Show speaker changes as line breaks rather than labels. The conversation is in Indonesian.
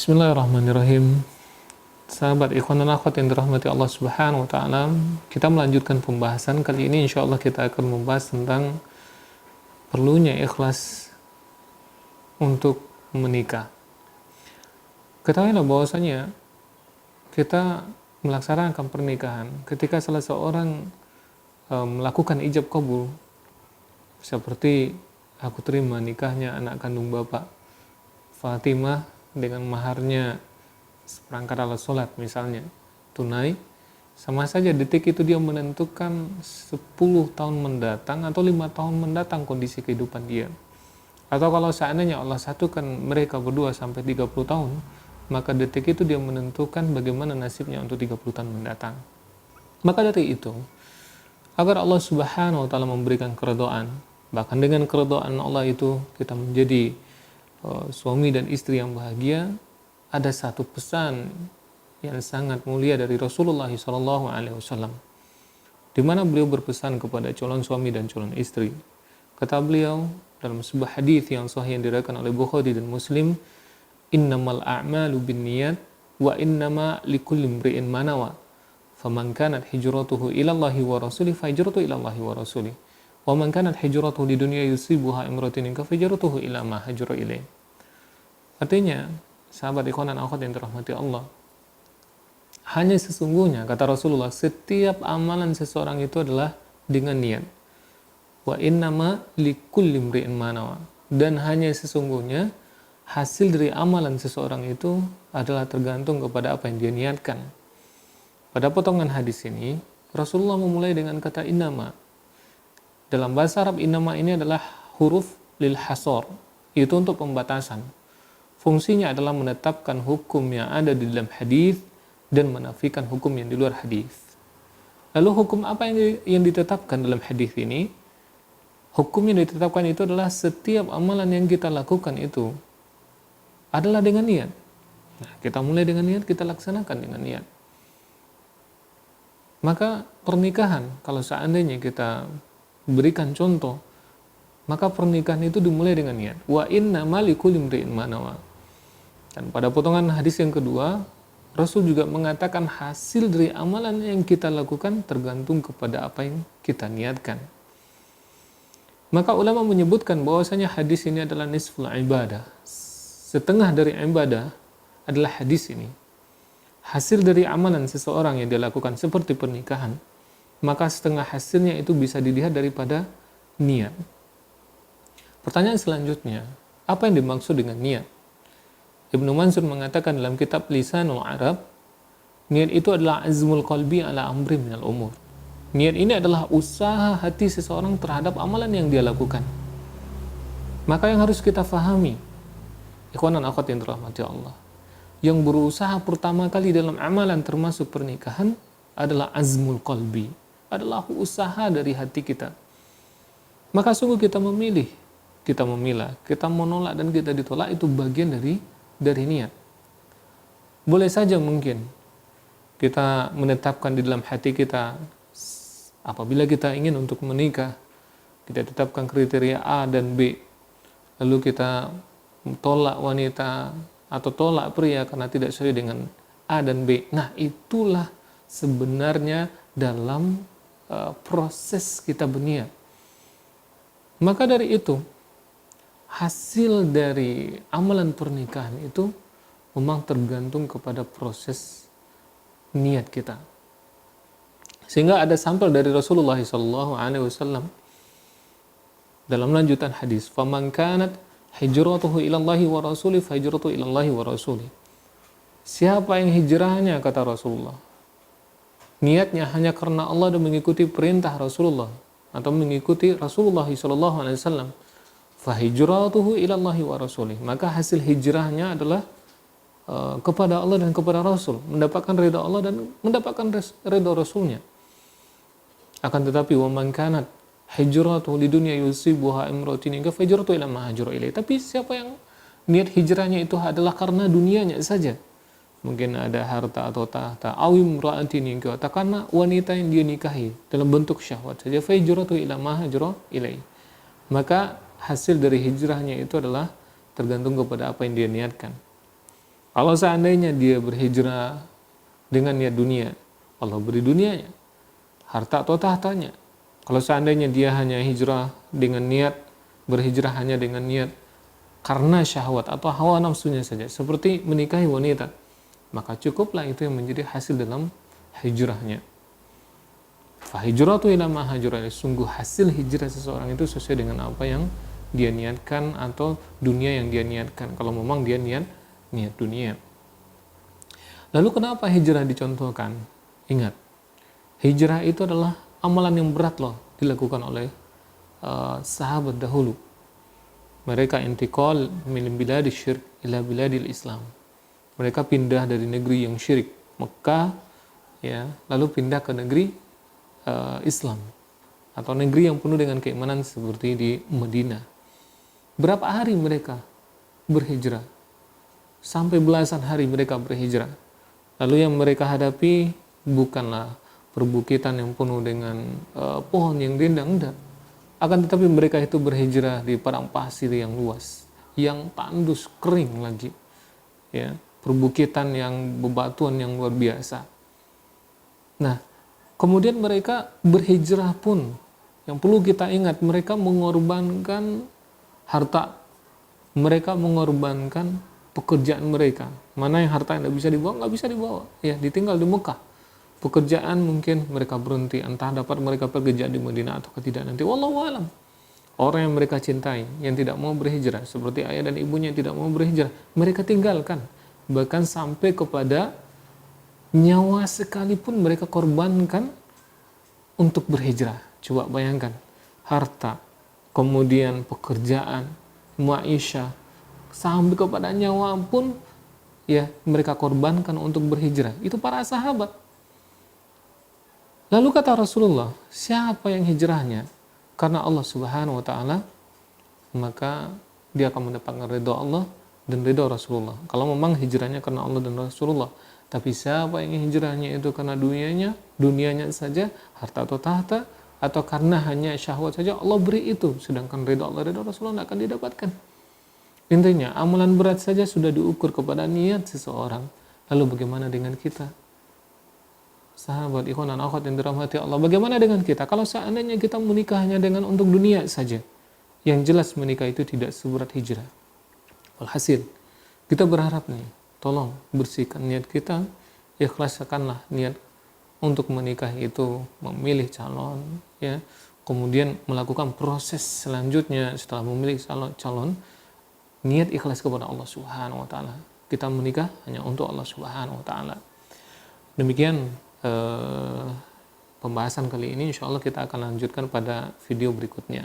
Bismillahirrahmanirrahim. Sahabat ikhwan dan akhwat yang dirahmati Allah Subhanahu wa taala, kita melanjutkan pembahasan. Kali ini insyaallah kita akan membahas tentang perlunya ikhlas untuk menikah. Ketahuilah bahwasanya kita melaksanakan pernikahan ketika salah seorang melakukan ijab kabul, seperti aku terima nikahnya anak kandung Bapak Fatimah dengan maharnya seperangkat alat sholat misalnya tunai, sama saja detik itu dia menentukan 10 tahun mendatang atau 5 tahun mendatang kondisi kehidupan dia. Atau kalau seandainya Allah satukan mereka berdua sampai 30 tahun, maka detik itu dia menentukan bagaimana nasibnya untuk 30 tahun mendatang. Maka dari itu, agar Allah Subhanahu wa taala memberikan keridhaan, bahkan dengan keridhaan Allah itu kita menjadi suami dan istri yang bahagia, ada satu pesan yang sangat mulia dari Rasulullah SAW, di mana beliau berpesan kepada calon suami dan calon istri. Kata beliau dalam sebuah hadis yang sahih yang diriwayatkan oleh Bukhari dan Muslim, innamal a'malu binniyat wa innama likulli imri'in ma nawa, faman kanat hijratuhu ila Allahi wa rasulih fa hijratuhu ila Allahi wa rasulih, wa man kanat hijratuhu di dunya yusibuha imratin ka hijratuhu ila ma hajara ilaih. Artinya, sahabat ikhwan dan akhwat yang dirahmati Allah, hanya sesungguhnya kata Rasulullah, setiap amalan seseorang itu adalah dengan niat. Wa innama likulli imri'in ma nawa, dan hanya sesungguhnya hasil dari amalan seseorang itu adalah tergantung kepada apa yang dia niatkan. Pada potongan hadis ini, Rasulullah memulai dengan kata innama. Dalam bahasa Arab, innama ini adalah huruf lil hasor, itu untuk pembatasan. Fungsinya adalah menetapkan hukum yang ada di dalam hadis dan menafikan hukum yang di luar hadis. Lalu hukum apa yang ditetapkan dalam hadis ini? Hukum yang ditetapkan itu adalah setiap amalan yang kita lakukan itu adalah dengan niat. Nah, kita mulai dengan niat, kita laksanakan dengan niat. Maka pernikahan, kalau seandainya kita berikan contoh, maka pernikahan itu dimulai dengan niat. Wa inna malikul imri'in ma nawa. Dan pada potongan hadis yang kedua, Rasul juga mengatakan hasil dari amalan yang kita lakukan tergantung kepada apa yang kita niatkan. Maka ulama menyebutkan bahwasanya hadis ini adalah nisful ibadah. Setengah dari ibadah adalah hadis ini. Hasil dari amalan seseorang yang dia lakukan seperti pernikahan, maka setengah hasilnya itu bisa dilihat daripada niat. Pertanyaan selanjutnya, apa yang dimaksud dengan niat? Ibnu Mansur mengatakan dalam kitab Lisanul Arab, niat itu adalah azmul qalbi ala amri minal umur. Niat ini adalah usaha hati seseorang terhadap amalan yang dia lakukan. Maka yang harus kita fahami, ikhwan dan akhwat yang dirahmati Allah, yang berusaha pertama kali dalam amalan termasuk pernikahan adalah azmul qalbi, adalah usaha dari hati kita. Maka sungguh kita memilih, kita memilah, kita menolak dan kita ditolak, itu bagian dari niat. Boleh saja mungkin kita menetapkan di dalam hati kita, apabila kita ingin untuk menikah, kita tetapkan kriteria A dan B, lalu kita tolak wanita atau tolak pria karena tidak sesuai dengan A dan B. Nah, itulah sebenarnya dalam proses kita berniat. Maka dari itu, hasil dari amalan pernikahan itu memang tergantung kepada proses niat kita. Sehingga ada sampel dari Rasulullah SAW dalam lanjutan hadis, "Faman kanat hijratuhu ilallahi wa rasulih fa hijratuhu ilallahi wa rasulih." Siapa yang hijrahnya, kata Rasulullah, niatnya hanya karena Allah dan mengikuti perintah Rasulullah atau mengikuti Rasulullah SAW, fa hijratuhu ilallahi wa rasulih, maka hasil hijrahnya adalah kepada Allah dan kepada Rasul, mendapatkan ridha Allah dan mendapatkan ridha Rasulnya. Akan tetapi wa man kanat hijratuhu lidunya yusibuha imratin fa hijratuhu ila ma hajara ilaih. Tapi siapa yang niat hijrahnya itu adalah karena dunianya saja, mungkin ada harta atau tahta, awim ra'atin atau karena wanita yang dia nikahi dalam bentuk syahwat saja, fa hijratuhu ila ma hajara ilaih, maka hasil dari hijrahnya itu adalah tergantung kepada apa yang dia niatkan. Kalau seandainya dia berhijrah dengan niat dunia, Allah beri dunianya, harta atau tahtanya. Kalau seandainya dia hanya hijrah dengan niat, berhijrah hanya dengan niat karena syahwat atau hawa nafsunya saja, seperti menikahi wanita, maka cukuplah itu yang menjadi hasil dalam hijrahnya. Fahijratu ila ma hajara ilaih, sungguh hasil hijrah seseorang itu sesuai dengan apa yang dia niatkan atau dunia yang dia niatkan, kalau memang dia niat dunia. Lalu kenapa hijrah dicontohkan? Ingat, hijrah itu adalah amalan yang berat loh dilakukan oleh sahabat dahulu. Mereka intiqal min biladil syirk ila biladil Islam. Mereka pindah dari negeri yang syirik, Mekah, ya, lalu pindah ke negeri Islam atau negeri yang penuh dengan keimanan seperti di Madinah. Berapa hari mereka berhijrah? Sampai belasan hari mereka berhijrah. Lalu yang mereka hadapi bukanlah perbukitan yang penuh dengan pohon yang rindang, enggak. Akan tetapi mereka itu berhijrah di padang pasir yang luas, yang tandus, kering lagi, ya, perbukitan yang bebatuan yang luar biasa. Nah, kemudian mereka berhijrah pun, yang perlu kita ingat, mereka mengorbankan harta, mereka mengorbankan pekerjaan mereka. Mana yang harta yang tidak bisa dibawa, nggak bisa dibawa, ya, ditinggal di Mekah. Pekerjaan mungkin mereka berhenti, entah dapat mereka bekerja di Madinah atau tidak nanti, wallahu alam. Orang yang mereka cintai, yang tidak mau berhijrah, seperti ayah dan ibunya yang tidak mau berhijrah, mereka tinggalkan. Bahkan sampai kepada nyawa sekalipun mereka korbankan untuk berhijrah. Coba bayangkan, harta, kemudian pekerjaan, maisha, sampai kepada nyawa pun, ya, mereka korbankan untuk berhijrah. Itu para sahabat. Lalu kata Rasulullah, siapa yang hijrahnya karena Allah Subhanahu wa taala, maka dia akan mendapatkan ridha Allah dan ridha Rasulullah. Kalau memang hijrahnya karena Allah dan Rasulullah. Tapi siapa yang hijrahnya itu karena dunianya saja, harta atau tahta, atau karena hanya syahwat saja, Allah beri itu, sedangkan ridha Allah, ridha Rasulullah tidak akan didapatkan. Intinya, amalan berat saja sudah diukur kepada niat seseorang. Lalu bagaimana dengan kita? Sahabat, ikhwan dan akhwat yang dirahmati Allah, bagaimana dengan kita? Kalau seandainya kita menikahnya dengan untuk dunia saja, yang jelas menikah itu tidak seberat hijrah. Walhasil, kita berharap nih, tolong bersihkan niat kita, ikhlaskanlah niat untuk menikah itu, memilih calon, ya, kemudian melakukan proses selanjutnya setelah memilih calon, niat ikhlas kepada Allah Subhanahu wa taala. Kita menikah hanya untuk Allah Subhanahu wa taala. Demikian pembahasan kali ini, insyaallah kita akan lanjutkan pada video berikutnya.